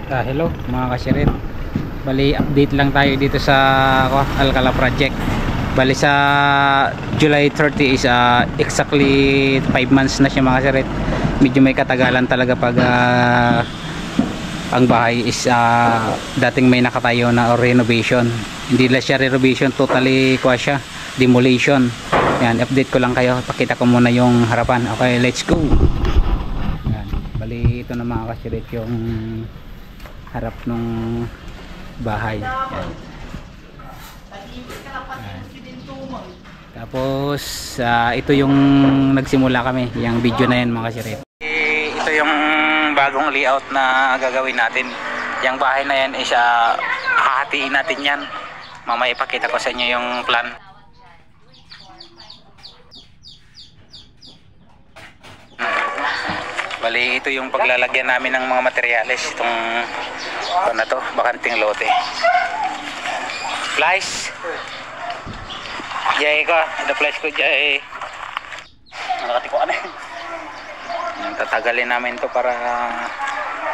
Hello mga kasirit. Bali update lang tayo dito sa Alcala project. Bali sa July 30 is exactly 5 months na siya mga kasirit. Medyo may katagalan talaga pag ang bahay is dating may nakatayo na renovation. Hindi lang siya renovation, totally siya demolition. Yan, update ko lang kayo. Pakita ko muna yung harapan. Okay, let's go. Yan. Bali ito na mga kasirit yung harap ng bahay. Yan. Tapos ito yung nagsimula kami, yung video na yan mga kasirit. Ito yung bagong layout na gagawin natin. Yung bahay na yan is hahatiin natin yan. Mamaya ipakita ko sa inyo yung plan. Bali ito yung paglalagyan namin ng mga materyales. Itong na to, bakanting lote. Flies. Jay ko, ito flies ko jay. Nakatiko ka na. Tatagalin namin to para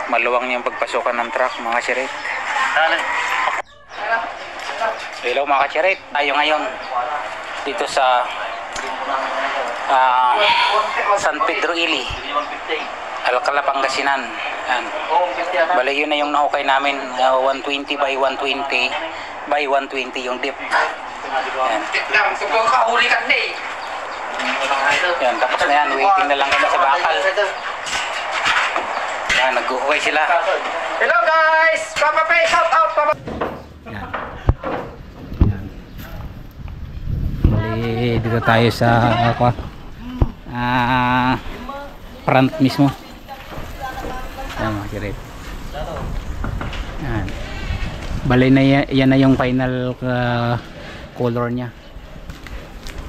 maluwang yung pagpasukan ng truck mga sirit. Hello mga sirit. Tayo ngayon dito sa San Pedro Ili, Alcala, Pangasinan. Yan. Bali yun na yung nahukay namin, 120 by 120 by 120 yung dip. Yan. Yan, tapos na yan, waiting na lang kami sa bakal. Yan, nag-uhukay sila. Hello guys! Papa Pay, shout out! Papa. Yan. Yan. Bali dito tayo sa front mismo. Yan mga sirit. Yan. Bali na yan na yung final color nya,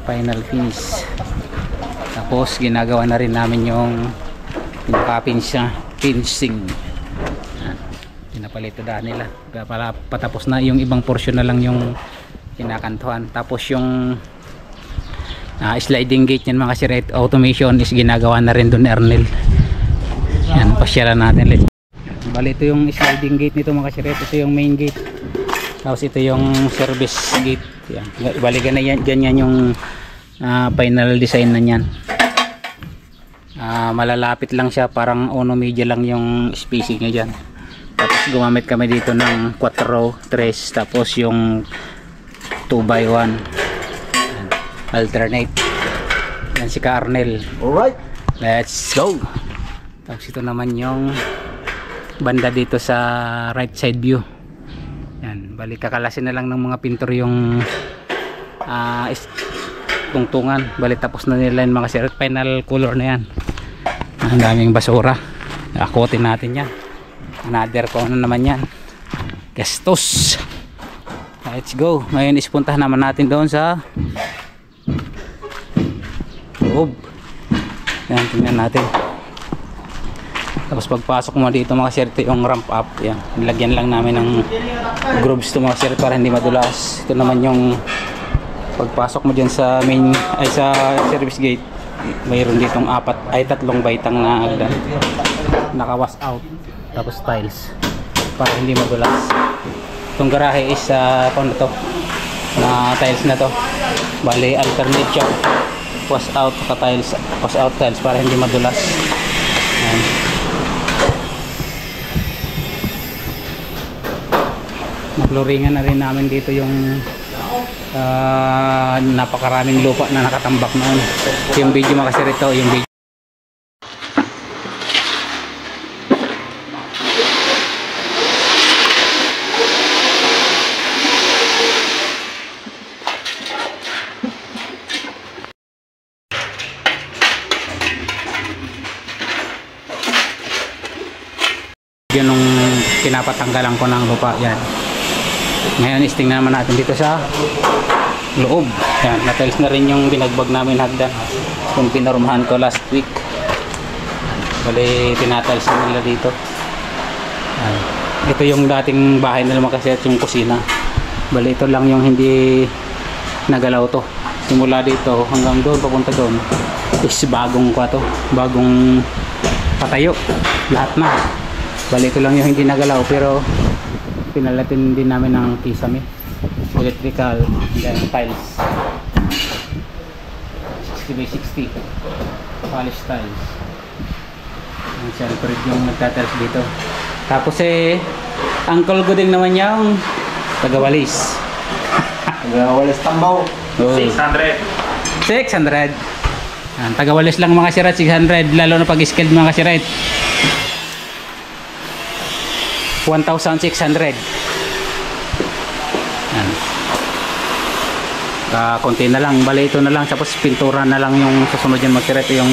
final finish. Tapos ginagawa na rin namin yung pinaka-finishing. Pinapalitodahan nila. Patapos na yung ibang portion na lang yung kinakantuhan. Tapos yung sliding gate yan mga sirit, automation is ginagawa na rin doon Ernel. Yan, pasyalan natin ulit. Bali ito yung sliding gate nito mga sirit. Ito yung main gate. Tapos ito yung service gate. Yan. Bali ganyan yung final design na yan. Malalapit lang siya, parang ono media lang yung spacing niya dyan. Tapos gumamit kami dito ng 4-3, tapos yung 2x1 alternate. Yan si Arnel. Alright, let's go. Tapos ito naman yung banda dito sa right side view. Yan, balik kakalasin na lang ng mga pintor yung tungtungan. Balik tapos na nila yung mga sirit, final color na yan. Ang daming basura, akutin natin yan. Another ko na naman yan, gastos. Let's go. Ngayon ispuntahan naman natin doon sa loob. Yan, tingnan natin. Tapos pagpasok mo dito mga sir, ito yung ramp up. Yan, nilagyan lang namin ng grooves to mga sir para hindi madulas. Ito naman yung pagpasok mo dyan sa main, ay sa service gate. Mayroon ditong 3 baitang na agdan, naka-wash out. Tapos tiles para hindi madulas. Itong garahe is na to, na tiles na to. Bali alternate siya, wash out ka tiles, wash out tiles para hindi madulas. Ayan. Naploringan na rin namin dito yung napakaraming lupa na nakatambak noon. Yung video makasir ito, yung video. Yun nung pinapatanggalan ko ng lupa. Yan. Ngayon tingnan naman natin dito sa loob. Yan, natiles na rin yung binagbag namin hagdan kung pinarmahan ko last week. Bali tinatiles na nila dito. Yan. Ito yung dating bahay nila kasi yung kusina. Bali ito lang yung hindi nagalaw to. Simula dito hanggang doon papunta doon is bagong bagong patayo lahat na. Bali ito lang yung hindi nagalaw, pero pinalatin din namin ng kisame, electrical, and tiles 60 by 60 polish tiles. Ang siyempre yung nagtatiles dito. Tapos Uncle Goding naman yung tagawalis. Walis tambaw. 600. Yan, tagawalis lang mga sirat, 600, lalo na pag skilled mga sirat, 1,600. Yan. Konti na lang, bali ito na lang, tapos pintura na lang yung susunod yan mga sirat, yung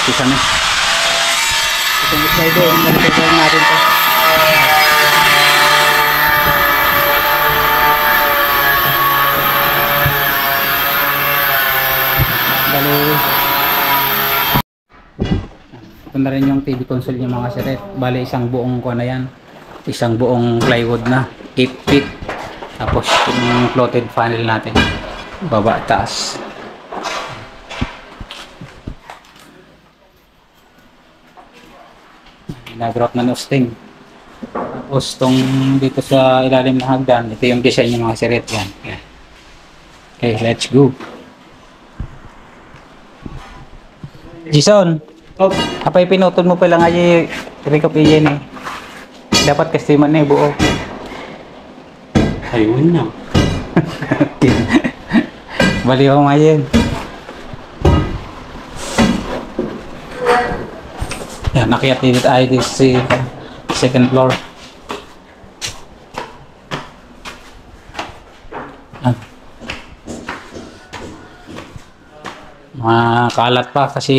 kisame. Itong slider, nalipito natin ito. Ito na rin yung TV console niya mga siret. Bali isang buong na yan, isang buong plywood na 8 feet. Tapos yung floated panel natin, baba taas. Nag-route na nosting. Tapos tong dito sa ilalim ng hagdan, ito yung design niya mga siret. Yan. Okay, let's go. Jason, apay pinutol mo pala nga yung rekap iyan eh. Dapat customer na buo. Ayun na. Baliw nga yan. Yan, nakiat dito tayo dito si second floor. Yan. Makalat pa kasi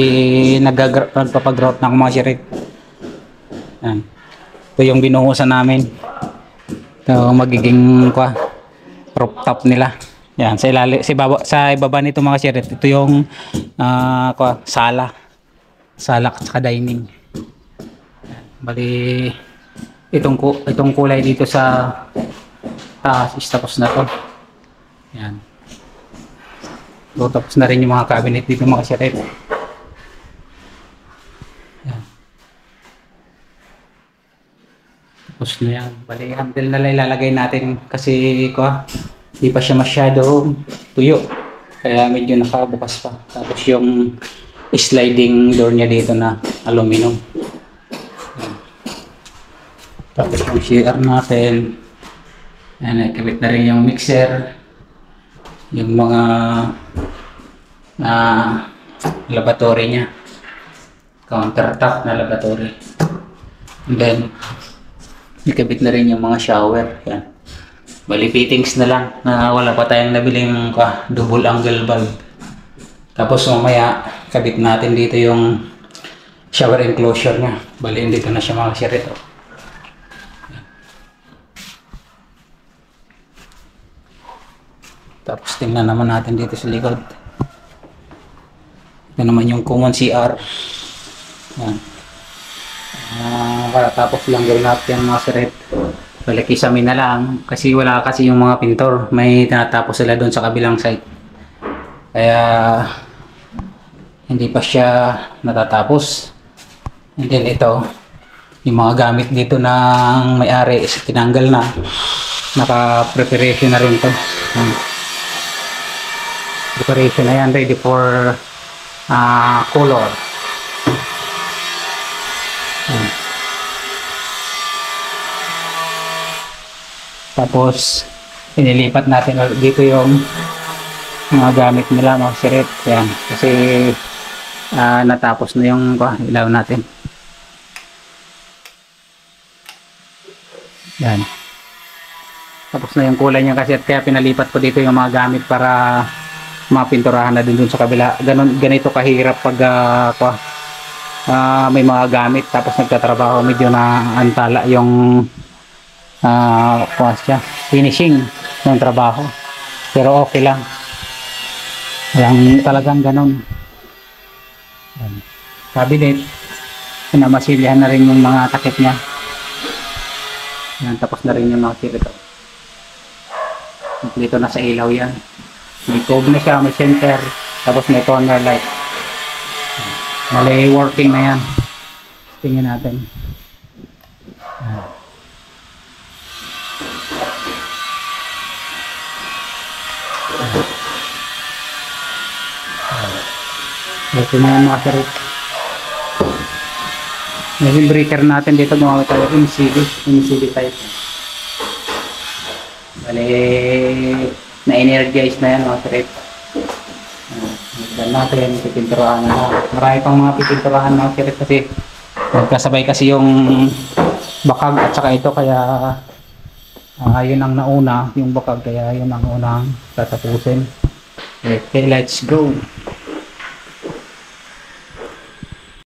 nagpapag-grout na ako mga sirit. Yan. Ito yung binuhusan namin. Ito magiging rooftop nila. Yan, sa ibaba nito mga sirit. Ito yung sala at saka dining. Yan. Bali itong kulay dito sa taas is tapos na to. Yan. So, tapos na rin yung mga cabinet dito mga siret. Yan. Tapos na yan. Bali, handle na lang ilalagay natin kasi di pa siya masyado tuyo. Kaya medyo nakabukas pa. Tapos yung sliding door niya dito na aluminum. Yan. Tapos yung CR natin. Yan, nakikabit na rin yung mixer. Yung mga laboratory niya, countertop na laboratory. And then ikabit na rin yung mga shower. Yan. Bali fittings na lang na wala pa tayong nabiling double angle bulb. Tapos mamaya kabit natin dito yung shower enclosure niya. Bali dito na siya mga sirito. Tapos tingnan naman natin dito sa likod. Ito naman yung common CR. Yan. Tapos lang gawin natin mga siret. Balik isami na lang. Kasi wala kasi yung mga pintor. May tinatapos sila doon sa kabilang site. Kaya hindi pa siya natatapos. And then ito, yung mga gamit dito ng may-ari is tinanggal na. Naka-preparation na rin ito. Preparation na yan, ready for color. Tapos inilipat natin dito yung mga gamit nila mga siret. Yan, kasi natapos na yung ilaw natin. Yan, tapos na yung kulay niya kasi, at kaya pinalipat ko dito yung mga gamit para mapinturahan na din dun sa kabila. Ganito kahirap pag may mga gamit tapos nagtatrabaho, medyo na antala yung finishing ng trabaho, pero okay lang. Walang talagang ganon. Cabinet, pinamasilyahan na rin yung mga takip niya. Yan, tapos na rin yung mga sirito. Dito na sa ilaw yan. May cove na siya, may center, tapos may corner light. Mali working na yan. Tingnan natin. Ito na yan mga sir. Yung breaker natin dito gumamit tayo MCD type. Bale, na-energize na yan mga sir. Nagdan natin, pipinturahan na. Marami pang mga pipinturahan mga sir kasi magkasabay kasi yung bakag at saka ito kaya yun ang nauna, yung bakag kaya yun ang unang tatapusin. Okay, let's go.